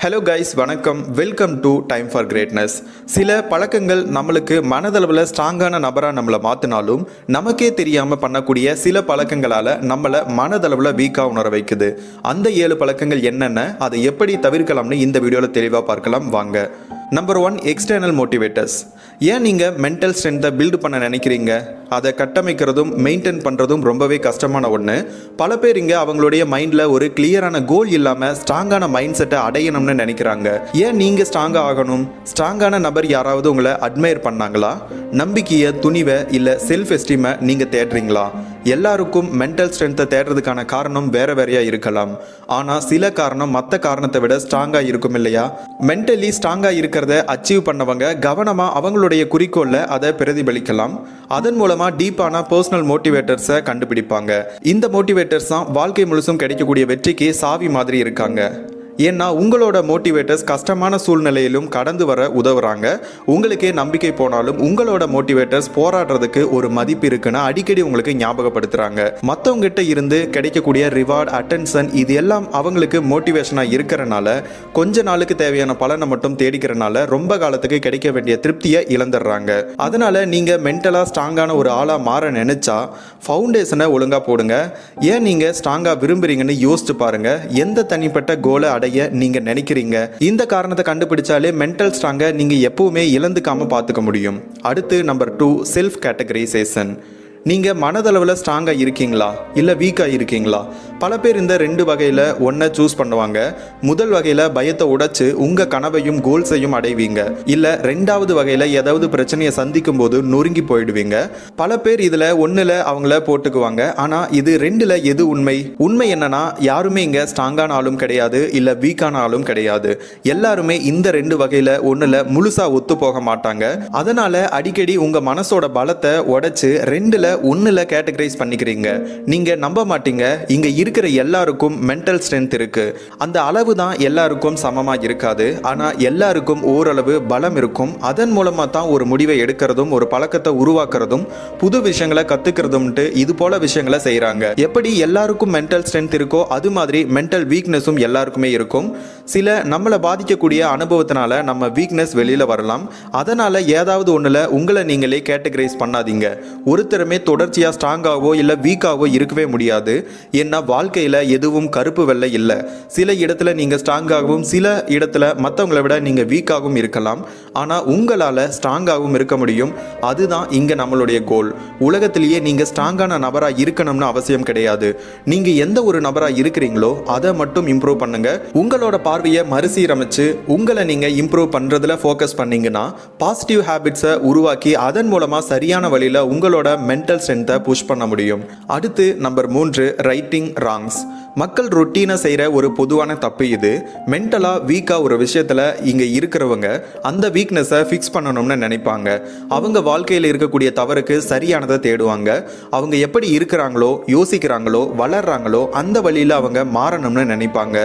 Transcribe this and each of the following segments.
Hello guys, வணக்கம். Welcome to time for greatness. சில பழக்கங்கள் நம்மளுக்கு மனதளவில் ஸ்ட்ராங்கான நபராக நம்மளை மாற்றினாலும் நமக்கே தெரியாமல் பண்ணக்கூடிய சில பழக்கங்களால் நம்மளை மனதளவில் வீக்காக உணர வைக்குது. அந்த 7 பழக்கங்கள் என்னென்ன, அதை எப்படி தவிர்க்கலாம்னு இந்த வீடியோவில் தெளிவாக பார்க்கலாம் வாங்க. Number 1, external motivators. ஏன் நீங்கள் மென்டல் ஸ்ட்ரென்த்தை பில்டு பண்ண நினைக்கிறீங்க? அதை கட்டமைக்கிறதும் மெயின்டைன் பண்ணுறதும் ரொம்பவே கஷ்டமான ஒன்று. பல பேர் இங்கே அவங்களுடைய மைண்டில் ஒரு கிளியரான கோல் இல்லாமல் ஸ்ட்ராங்கான மைண்ட் செட்டை அடையணும்னு நினைக்கிறாங்க. ஏன் நீங்கள் ஸ்ட்ராங்காக ஆகணும்? ஸ்ட்ராங்கான நபர் யாராவது உங்களை அட்மையர் பண்ணாங்களா? நம்பிக்கையை, துணிவை, இல்லை செல்ஃப் எஸ்டீமை நீங்கள் தேடுறீங்களா? எல்லாருக்கும் மென்டல் ஸ்ட்ரென்த்தை தேடுறதுக்கான காரணம் வேறு வேறையாக இருக்கலாம். ஆனால் சில காரணம் மற்ற காரணத்தை விட ஸ்ட்ராங்காக இருக்கும் இல்லையா? மென்டலி ஸ்ட்ராங்காக இருக்கிறத அச்சீவ் பண்ணவங்க கவனமாக அவங்களுடைய குறிக்கோளில் அதை பிரதிபலிக்கலாம். அதன் மூலமாக டீப்பான பர்சனல் மோட்டிவேட்டர்ஸை கண்டுபிடிப்பாங்க. இந்த மோட்டிவேட்டர்ஸ் தான் வாழ்க்கை முழுசும் கிடைக்கக்கூடிய வெற்றிக்கு சாவி மாதிரி இருக்காங்க. ஏன்னா உங்களோட மோட்டிவேட்டர்ஸ் கஷ்டமான சூழ்நிலையிலும் கடந்து வர உதவுறாங்க. உங்களுக்கே நம்பிக்கை போனாலும் உங்களோட மோட்டிவேட்டர்ஸ் போராடுறதுக்கு ஒரு மதிப்பு இருக்குன்னு அடிக்கடி உங்களுக்கு ஞாபகப்படுத்துறாங்க. மற்றவங்ககிட்ட இருந்து கிடைக்கக்கூடிய ரிவார்ட், அட்டென்ஷன், இது எல்லாம் அவங்களுக்கு மோட்டிவேஷனாக இருக்கிறனால கொஞ்ச நாளுக்கு தேவையான பலனை மட்டும் தேடிக்கிறனால ரொம்ப காலத்துக்கு கிடைக்க வேண்டிய திருப்தியை இழந்துடுறாங்க. அதனால நீங்க மென்டலா ஸ்ட்ராங்கான ஒரு ஆளா மாற நினைச்சா ஃபவுண்டேஷனை ஒழுங்கா போடுங்க. ஏன் நீங்க ஸ்ட்ராங்கா விரும்புறீங்கன்னு யோசிச்சு பாருங்க. எந்த தனிப்பட்ட கோலை நீங்க நினைக்கிறீங்க? இந்த காரணத்தை கண்டுபிடிச்சாலே மென்டல் ஸ்ட்ராங்கை நீங்க எப்பவுமே இழந்துக்காம பார்த்துக்க முடியும். அடுத்து நம்பர் 2, செல்ஃப் கேட்டகரைசேஷன். நீங்க மனதளவில் ஸ்ட்ராங்கா இருக்கீங்களா இல்ல வீக்கா இருக்கீங்களா? பல பேர் இந்த 2 வகையில ஒன்றை சூஸ் பண்ணுவாங்க. முதல் வகையில பயத்தை உடைச்சு உங்க கனவையும் கோல்ஸையும் அடைவீங்க. இல்ல 2வது வகையில ஏதாவது பிரச்சனையை சந்திக்கும் போது நொறுங்கி போயிடுவீங்க. பல பேர் இதுல 1ல அவங்கள போட்டுக்குவாங்க. ஆனா இது 2ல எது உண்மை? உண்மை என்னன்னா, யாருமே இங்க ஸ்ட்ராங்கான ஆளும் கிடையாது, இல்ல வீக்கான ஆளும் கிடையாது. எல்லாருமே இந்த 2 வகையில 1ல முழுசா ஒத்து போக மாட்டாங்க. அதனால அடிக்கடி உங்க மனசோட பலத்தை உடைச்சு 2ல 1ல கேட்டகரைஸ் பண்ணிக்கிறீங்க. நீங்க நம்ப மாட்டீங்க, இங்க இருக்கிற எல்லாருக்கும் மென்டல் ஸ்ட்ரென்த் இருக்கு. அந்த அளவு தான் எல்லாருக்கும் சமமா இருக்காது. ஆனா எல்லாருக்கும் ஓரளவு பலம் இருக்கும். அதன் மூலமா தான் ஒரு முடிவை எடுக்கிறதும், ஒரு பழக்கத்தை உருவாக்குறதும், புது விஷயங்களை கத்துக்கிறதும்ட்டு இது போல விஷயங்களை செய்யறாங்க. எப்படி எல்லாருக்கும் மென்டல் ஸ்ட்ரென்த் இருக்கோ அது மாதிரி மென்டல் வீக்னஸும் எல்லாருக்குமே இருக்கும். சில நம்மளை பாதிக்கக்கூடிய அனுபவத்தினால நம்ம வீக்னஸ் வெளியில வரலாம். அதனால ஏதாவது ஒண்ணுல உங்களை நீங்களே கேட்டகரைஸ் பண்ணாதீங்க. ஒருத்தருமே தொடர்ச்சியா ஸ்ட்ராங்காவோ இல்ல வீக்காவோ இருக்கவே முடியாது. ஏன்னா வாழ்க்கையில எதுவும் கருப்பு வெள்ளை இல்லை. சில இடத்துல நீங்க ஸ்ட்ராங்காகவும் சில இடத்துல மற்றவங்களை விட நீங்க வீக்காகவும் இருக்கலாம். ஆனா உங்களால ஸ்ட்ராங்காகவும் இருக்க முடியும். அதுதான் இங்க நம்மளுடைய கோல். உலகத்திலேயே நீங்க ஸ்ட்ராங்கான நபரா இருக்கணும்னு அவசியம் கிடையாது. நீங்க எந்த ஒரு நபரா இருக்கிறீங்களோ அதை மட்டும் இம்ப்ரூவ் பண்ணுங்க. உங்களோட பார்வையை மறுசீரமைச்சு உங்களை நீங்க இம்ப்ரூவ் பண்றதுல ஃபோக்கஸ் பண்ணீங்கன்னா பாசிட்டிவ் ஹேபிட்ஸை உருவாக்கி அதன் மூலமா சரியான வழியில உங்களோட மென்டல் ஸ்ட்ரென்த்தை புஷ் பண்ண முடியும். அடுத்து நம்பர் 3, ரைட்டிங் ராங்ஸ். மக்கள் ரொட்டீனா செய்யற ஒரு பொதுவான தப்பு இது. மென்டலா வீக்கா ஒரு விஷயத்துல இங்க இருக்கிறவங்க அந்த வீக்னஸை ஃபிக்ஸ் பண்ணணும்னு நினைப்பாங்க. அவங்க வாழ்க்கையில் இருக்கக்கூடிய தவறுக்கு சரியானதை தேடுவாங்க. அவங்க எப்படி இருக்கிறாங்களோ, யோசிக்கிறாங்களோ, வளர்றாங்களோ அந்த வழியில அவங்க மாறணும்னு நினைப்பாங்க.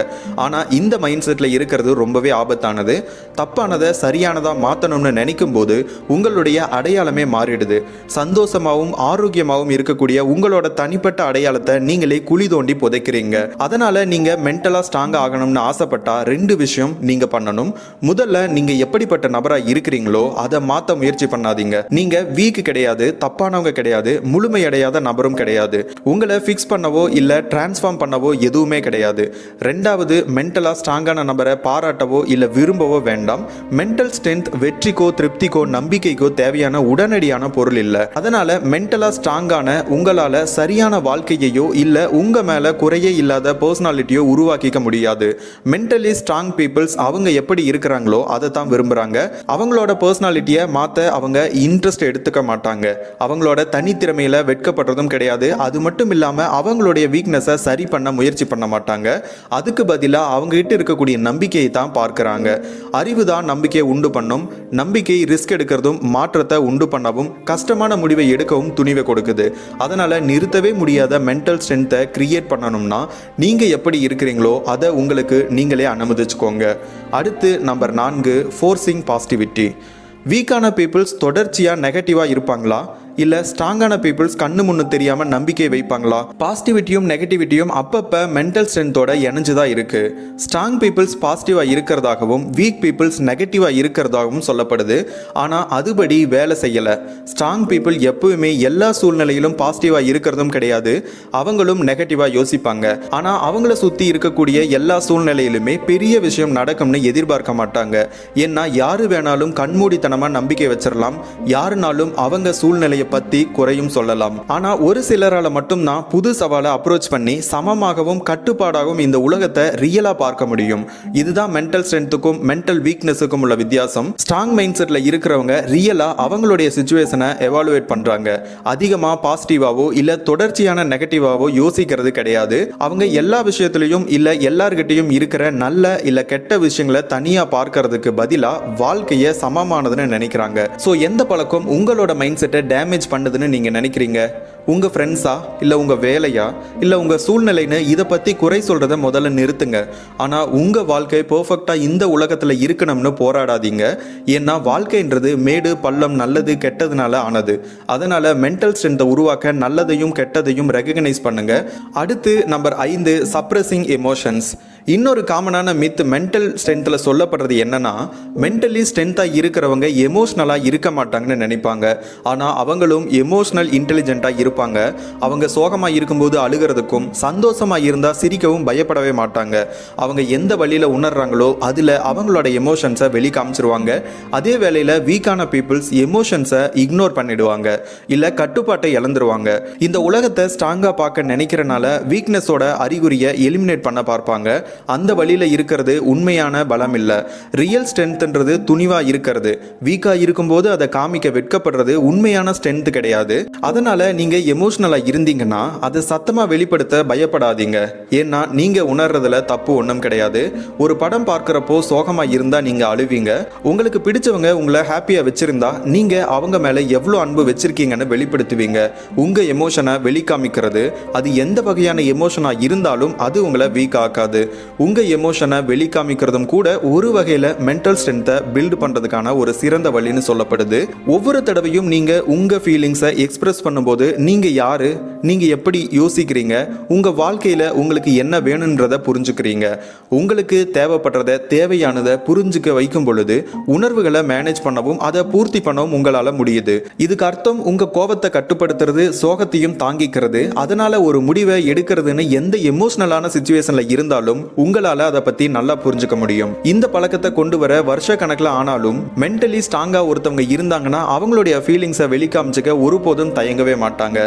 ஆனா இந்த மைண்ட் செட்ல இருக்கிறது ரொம்பவே ஆபத்தானது. தப்பானதை சரியானதா மாற்றணும்னு நினைக்கும் போது உங்களுடைய அடையாளமே மாறிடுது. சந்தோஷமாகவும் ஆரோக்கியமாகவும் இருக்கக்கூடிய உங்களோட தனிப்பட்ட அடையாளத்தை நீங்களே குழி தோண்டி புதைக்கிறீங்க. அதனால நீங்க மென்டலா ஸ்ட்ராங் ஆகணும்னு ஆசைப்பட்டா 2 விஷயம் நீங்க பண்ணணும். முதல்ல, நீங்க எப்படிப்பட்ட நபரா இருக்கிறீங்களோ அதை மாத்த முயற்சி பண்ணாதீங்க. நீங்க வீக் கிடையாது, தப்பானவங்க கிடையாது, முழுமையடையாத நபரும் கிடையாது. உங்களை ஃபிக்ஸ் பண்ணவோ இல்ல டிரான்ஸ்ஃபார்ம் பண்ணவோ எதுவுமே கிடையாது. 2வது, மென்டலா ஸ்ட்ராங்கான நபரை பாராட்டவோ இல்ல விரும்பவோ வேண்டாம். மென்டல் ஸ்ட்ரென்த் வெற்றிக்கோ, திருப்திக்கோ, நம்பிக்கைக்கோ தேவையான உடனடியான பொருள் இல்ல. அதனால மென்டலா ஸ்ட்ராங்கான உங்களால சரியான வாழ்க்கையையோ இல்ல உங்க மேல குறையே இல்லாத பர்சனாலிட்டியோ உருவாக்கிக்க முடியாது. மென்டலி ஸ்ட்ராங் பீப்புள்ஸ் அவங்க எப்படி இருக்கிறாங்களோ அதை தான் விரும்புறாங்க. அவங்களோட பர்சனாலிட்டியை மாத்த அவங்க இன்ட்ரெஸ்ட் எடுத்துக்க மாட்டாங்க. அவங்களோட தனித்திறமையில வெட்கப்படுறதும் கிடையாது. அது மட்டும் இல்லாம அவங்களுடைய வீக்னஸை சரி பண்ண முயற்சி பண்ண மாட்டாங்க. அதுக்கு பதிலா அவங்க கிட்ட இருக்கக்கூடிய நம்பிக்கையை தான் பார்க்கிறாங்க. அறிவு தான் நம்பிக்கையை உண்டு பண்ணும். நம்பிக்கை ரிஸ்க் எடுக்கிறதும் மாற்றத்தை உண்டு பண்ணவும் கஷ்டமான முடிவை எடுக்கவும் துணிவை கொடுக்குது. அதனால நிறுத்தவே முடியாத மென்டல் ஸ்ட்ரென்த்தை கிரியேட் பண்ணணும்னா நீங்க எப்படி இருக்கிறீங்களோ அதை உங்களுக்கு நீங்களே அனுமதிச்சுக்கோங்க. அடுத்து நம்பர் 4, ஃபோர்சிங் பாசிட்டிவிட்டி. வீக்கான பீப்புள்ஸ் தொடர்ச்சியாக நெகட்டிவாக இருப்பாங்களா இல்ல ஸ்ட்ராங்கான பீப்புள்ஸ் கண்ணு முன்னு தெரியாம நம்பிக்கை வைப்பாங்களா? பாசிட்டிவிட்டியும் நெகட்டிவிட்டியும் அப்பப்ப மென்டல் ஸ்ட்ரென்த்தோட இணைஞ்சுதான் இருக்கு. ஸ்ட்ராங் பீப்புள்ஸ் பாசிட்டிவா இருக்கிறதாகவும் வீக் பீப்புள்ஸ் நெகட்டிவா இருக்கிறதாகவும் சொல்லப்படுது. ஆனா அதுபடி வேலை செய்யல. ஸ்ட்ராங் பீப்புள் எப்பவுமே எல்லா சூழ்நிலையிலும் பாசிட்டிவா இருக்கிறதும் கிடையாது, அவங்களும் நெகட்டிவா யோசிப்பாங்க. ஆனா அவங்கள சுத்தி இருக்கக்கூடிய எல்லா சூழ்நிலையிலுமே பெரிய விஷயம் நடக்கும்னு எதிர்பார்க்க மாட்டாங்க. ஏன்னா யாரு வேணாலும் கண்மூடித்தனமா நம்பிக்கை வச்சிடலாம், யாருனாலும் அவங்க சூழ்நிலையை பத்தி குறையும் சொல்லலாம். ஆனா ஒரு சிலரால மட்டும்தான் புது சவாலை அப்ரோச் பண்ணி சமமாகவும் கட்டுப்பாடாகவும் இந்த உலகத்தை ரியலா பார்க்க முடியும். இதுதான் மென்டல் ஸ்ட்ரென்த்துக்கும் மென்டல் வீக்னஸுக்கும் உள்ள வித்தியாசம். ஸ்ட்ராங் மைண்ட் செட்ல இருக்கிறவங்க ரியலா அவங்களுடைய சிச்சுவேஷனை எவாலுவேட் பண்றாங்க. அதிகமா பாசிட்டிவாவோ இல்ல தொடர்ச்சியான நெகட்டிவாவோ யோசிக்கிறது கிடையாது. அவங்க எல்லா விஷயத்திலையும் இல்ல எல்லார்கிட்டையும் இருக்கிற நல்ல இல்ல கெட்ட விஷயங்களை தனியா பார்க்கறதுக்கு பதிலா வாழ்க்கையை சமமானதுன்னு நினைக்கிறாங்க. ஸோ எந்த பழக்கம் உங்களோட மைண்ட் செட்டை டேமேஜ் பண்ணுதுன்னு நீங்க நினைக்கிறீங்க? உங்க ஃப்ரெண்ட்ஸா இல்ல உங்க வேலையா இல்ல உங்க சூழ்நிலைன்னு இதை பத்தி குறை சொல்றத முதல்ல நிறுத்துங்க. ஆனா உங்க வாழ்க்கை பெர்ஃபெக்ட்டா இந்த உலகத்துல இருக்கணும்னு போராடாதீங்க. ஏன்னா வாழ்க்கைன்றது மேடு பள்ளம் நல்லது கெட்டதுனால ஆனது. அதனால மென்டல் ஸ்ட்ரென்த்தை உருவாக்க நல்லதையும் கெட்டதையும் ரெகக்னைஸ் பண்ணுங்க. அடுத்து நம்பர் 5, சப்ரஸிங் எமோஷன்ஸ். இன்னொரு காமனான மித் மென்டல் ஸ்ட்ரென்த்தில் சொல்லப்படுறது என்னன்னா, மென்டலி ஸ்ட்ரென்த்தாக இருக்கிறவங்க எமோஷ்னலாக இருக்க மாட்டாங்கன்னு நினைப்பாங்க. ஆனால் அவங்களும் எமோஷ்னல் இன்டெலிஜென்ட்டாக இருப்பாங்க. அவங்க சோகமாக இருக்கும்போது அழுகிறதுக்கும் சந்தோஷமாக இருந்தால் சிரிக்கவும் பயப்படவே மாட்டாங்க. அவங்க எந்த வழியில் உணர்றாங்களோ அதில் அவங்களோட எமோஷன்ஸை வெளி காமிச்சிருவாங்க. அதே வேளையில் வீக்கான பீப்புள்ஸ் எமோஷன்ஸை இக்னோர் பண்ணிடுவாங்க இல்லை கட்டுப்பாட்டை இழந்துருவாங்க. இந்த உலகத்தை ஸ்ட்ராங்காக பார்க்க நினைக்கிறனால வீக்னஸோட அறிகுறியை எலிமினேட் பண்ண பார்ப்பாங்க. அந்த வழியில இருக்கிறது உண்மையான பலம் இல்ல. ரியல் ஸ்ட்ரென்த்ன்றது துணிவா இருக்கிறது. வீக்கா இருக்கும்போது அதை காமிக்க வெட்கப்படுறது உண்மையான ஸ்ட்ரென்த் கிடையாது. அதனால நீங்க எமோஷனலா இருந்தீங்கன்னா அதை சத்தமா வெளிப்படுத்த பயப்படாதீங்க. ஏன்னா நீங்க உணர்றதுல தப்பு ஒன்றும் கிடையாது. ஒரு படம் பார்க்கிறப்போ சோகமா இருந்தா நீங்க அழுவீங்க. உங்களுக்கு பிடிச்சவங்க உங்களை ஹாப்பியா வச்சிருந்தா நீங்க அவங்க மேல எவ்வளவு அன்பு வச்சிருக்கீங்கன்னு வெளிப்படுத்துவீங்க. உங்க எமோஷனை வெளிக்காமிக்கிறது அது எந்த வகையான எமோஷனா இருந்தாலும் அது உங்களை வீக் ஆக்காது. உங்க எமோஷனை வெளிக்காமிக்கிறதும் கூட ஒரு வகையில மென்டல் ஸ்ட்ரென்த்தை பில்ட் பண்றதுக்கான ஒரு சிறந்த வழின்னு சொல்லப்படுது. ஒவ்வொரு தடவையும் நீங்க உங்க ஃபீலிங்ஸை எக்ஸ்பிரஸ் பண்ணும்போது நீங்க யாரு, நீங்க எப்படி யோசிக்கிறீங்க, உங்க வாழ்க்கையில உங்களுக்கு என்ன வேணும்ன்றத புரிஞ்சுக்கிறீங்க. உங்களுக்கு தேவைப்படுறத தேவையானதை புரிஞ்சுக்க வைக்கும் பொழுது உணர்வுகளை மேனேஜ் பண்ணவும் அதை பூர்த்தி பண்ணவும் உங்களால முடியுது. இதுக்கு அர்த்தம் உங்க கோபத்தை கட்டுப்படுத்துறது, சோகத்தையும் தாங்கிக்கிறது, அதனால ஒரு முடிவை எடுக்கிறதுன்னு எந்த எமோஷனலான சிச்சுவேஷன்ல இருந்தாலும் உங்களால அதை பத்தி நல்லா புரிஞ்சுக்க முடியும். இந்த பழக்கத்தை கொண்டு வர வருஷ கணக்கில் ஆனாலும் மென்டலி ஸ்ட்ராங்கா ஒருத்தவங்க இருந்தாங்கன்னா அவங்களுடைய ஃபீலிங்ஸை வெளிக்காமிச்சுக்க ஒருபோதும் தயங்கவே மாட்டாங்க.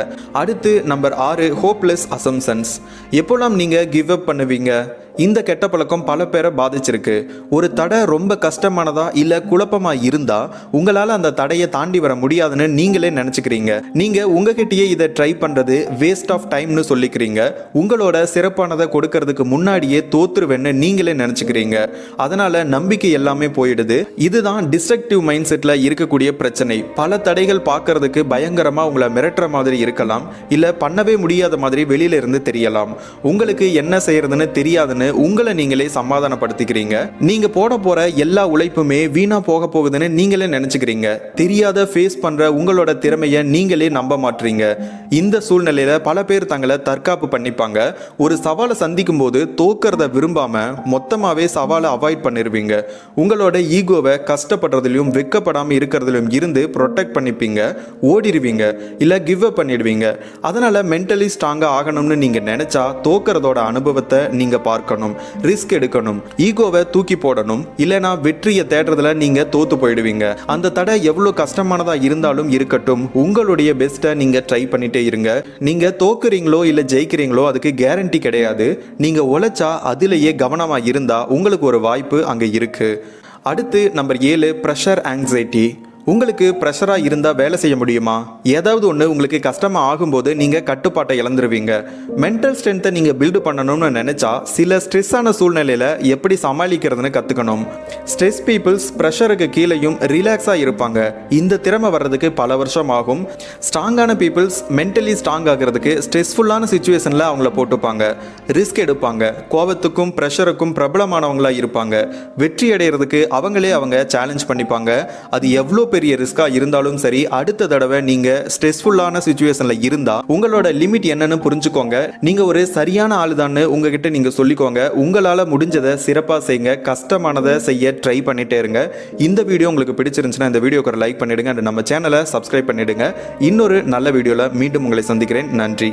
அடுத்து நம்பர் 6, ஹோப்லெஸ் அசம்சன்ஸ். எப்போல்லாம் நீங்க கிவ் அப் பண்ணுவீங்க? இந்த கெட்ட பழக்கம் பல பேரை பாதிச்சிருக்கு. ஒரு தடை ரொம்ப கஷ்டமானதா இல்ல குழப்பமா இருந்தா உங்களால அந்த தடையை தாண்டி வர முடியாதுன்னு நீங்களே நினைச்சுக்கிறீங்க. நீங்க உங்ககிட்டயே இதை ட்ரை பண்றது வேஸ்ட் ஆஃப் டைம்னு சொல்லிக்கிறீங்க. உங்களோட சிறப்பானதை கொடுக்கறதுக்கு முன்னாடியே தோத்துருவேன்னு நீங்களே நினைச்சுக்கிறீங்க. அதனால நம்பிக்கை எல்லாமே போயிடுது. இதுதான் டிஸ்ட்ரக்டிவ் மைண்ட் செட்ல இருக்கக்கூடிய பிரச்சனை. பல தடைகள் பார்க்கறதுக்கு பயங்கரமா உங்களை மிரட்டுற மாதிரி இருக்கலாம், இல்ல பண்ணவே முடியாத மாதிரி வெளியில இருந்து தெரியலாம். உங்களுக்கு என்ன செய்யறதுன்னு தெரியாதுன்னு உங்களை நீங்களே சமாதானப்படுத்திக்கிறீங்க. நீங்க போற எல்லா உழைப்புமே வீணா போக போகுதுன்னு நீங்களே நினைச்சுக்கிறீங்க. தெரியாத ஃபேஸ் பண்ற உங்களோட திறமையை நீங்களே நம்ப மாட்டீங்க. இந்த சூழ்நிலையில பல பேர் தங்களை தற்காப்பு பண்ணிப்பாங்க. ஒரு சவாலை சந்திக்கும் போது தோக்கிறத விரும்பாம மொத்தமாவே சவாலை அவாய்ட் பண்ணிருவீங்க. உங்களோட ஈகோவை கஷ்டப்படுறதுலயும் வெக்கப்படாம இருக்கிறதுலயும் இருந்து ப்ரொடெக்ட் பண்ணிப்பீங்க. ஓடிடுவீங்க இல்ல கிவ் அப் பண்ணிடுவீங்க. அதனால மென்டலி ஸ்ட்ராங்கா ஆகணும்னு நீங்க நினைச்சா தோக்கிறதோட அனுபவத்தை நீங்க பார்க்கணும், ரிஸ்க் எடுக்கணும், ஈகோவை தூக்கி போடணும். இல்லனா வெற்றியை தேடுறதுல நீங்க தோத்து போயிடுவீங்க. அந்த தடை எவ்வளவு கஷ்டமானதா இருந்தாலும் இருக்கட்டும், உங்களுடைய பெஸ்ட்டை நீங்க ட்ரை பண்ணிட்டே இருங்க. நீங்க தோக்குறீங்களோ இல்ல ஜெயிக்கிறீங்களோ அதுக்கு கேரண்டி கிடையாது. நீங்க உழைச்சா அதிலேயே கவனமா இருந்தா உங்களுக்கு ஒரு வாய்ப்பு அங்க இருக்கு. அடுத்து நம்பர் 7, பிரஷர் ஆங்ஸைட்டி. உங்களுக்கு ப்ரெஷராக இருந்தால் வேலை செய்ய முடியுமா? ஏதாவது ஒன்று உங்களுக்கு கஷ்டமாக ஆகும்போது நீங்கள் கட்டுப்பாட்டை இழந்துருவீங்க. மென்டல் ஸ்ட்ரென்த்தை நீங்கள் பில்டு பண்ணணும்னு நினச்சா சில ஸ்ட்ரெஸ்ஸான சூழ்நிலையில் எப்படி சமாளிக்கிறதுன்னு கற்றுக்கணும். ஸ்ட்ரெஸ் பீப்புள்ஸ் ப்ரெஷருக்கு கீழேயும் ரிலாக்ஸாக இருப்பாங்க. இந்த திறமை வர்றதுக்கு பல வருஷம் ஆகும். ஸ்ட்ராங்கான பீப்புள்ஸ் மென்டலி ஸ்ட்ராங் ஆகிறதுக்கு ஸ்ட்ரெஸ்ஃபுல்லான சுச்சுவேஷனில் அவங்கள போட்டுப்பாங்க, ரிஸ்க் எடுப்பாங்க, கோபத்துக்கும் ப்ரெஷருக்கும் பிரபலமானவங்களாக இருப்பாங்க. வெற்றி அடைகிறதுக்கு அவங்க சேலஞ்ச் பண்ணிப்பாங்க. அது எவ்வளோ பெரிய ரிஸ்கா இருந்தாலும் சரி, அடுத்த தடவை நீங்க ஸ்ட்ரெஸ்ஃபுல்லான சிச்சுவேஷன்ல இருந்தா உங்களோட லிமிட் என்னன்னு புரிஞ்சுக்கோங்க. நீங்க ஒரு சரியான ஆளுதான்னு உங்ககிட்ட நீங்க சொல்லிக்கோங்க. உங்களால முடிஞ்சதை சிறப்பா செய்யுங்க. கஷ்டமானதை செய்ய ட்ரை பண்ணிட்டே இருங்க. இந்த வீடியோ உங்களுக்கு பிடிச்சிருந்துச்சுன்னா இந்த வீடியோக்கு ஒரு லைக் பண்ணிடுங்க. நம்ம சேனலை சப்ஸ்கிரைப் பண்ணிடுங்க. இன்னொரு நல்ல வீடியோல மீண்டும் உங்களை சந்திக்கிறேன். நன்றி.